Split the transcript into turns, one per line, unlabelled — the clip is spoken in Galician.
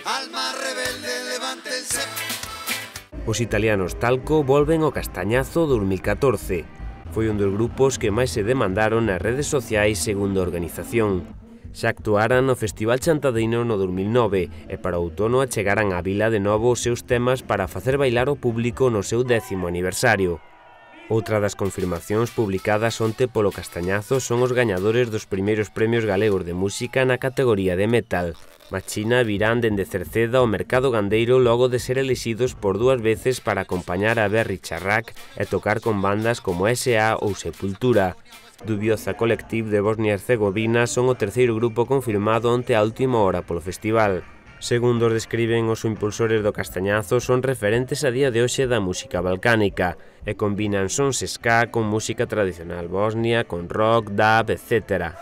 Alma rebelde, levántense.
Os italianos Talco volven ao Castañazo 2014. Foi un dos grupos que máis se demandaron nas redes sociais segundo a organización. Xa actuaran no Festival Chantadeino no 2009 e para o outono achegaran á vila de novo os seus temas para facer bailar o público no seu 10º aniversario. Outra das confirmacións publicadas onte polo Castañazo son os gañadores dos primeiros premios galegos de música na categoría de metal. Machina virán dende Cerceda ao mercado gandeiro logo de ser elixidos por 2 veces para acompañar a Berri Charrac e tocar con bandas como S.A. ou Sepultura. Dubioza Collective de Bosnia e Herzegovina son o terceiro grupo confirmado onte á última hora polo festival. Segundo os describen os impulsores do Castañazo, son referentes a día de hoxe da música balcánica e combinan sons ska con música tradicional bosnia, con rock, dub, etc.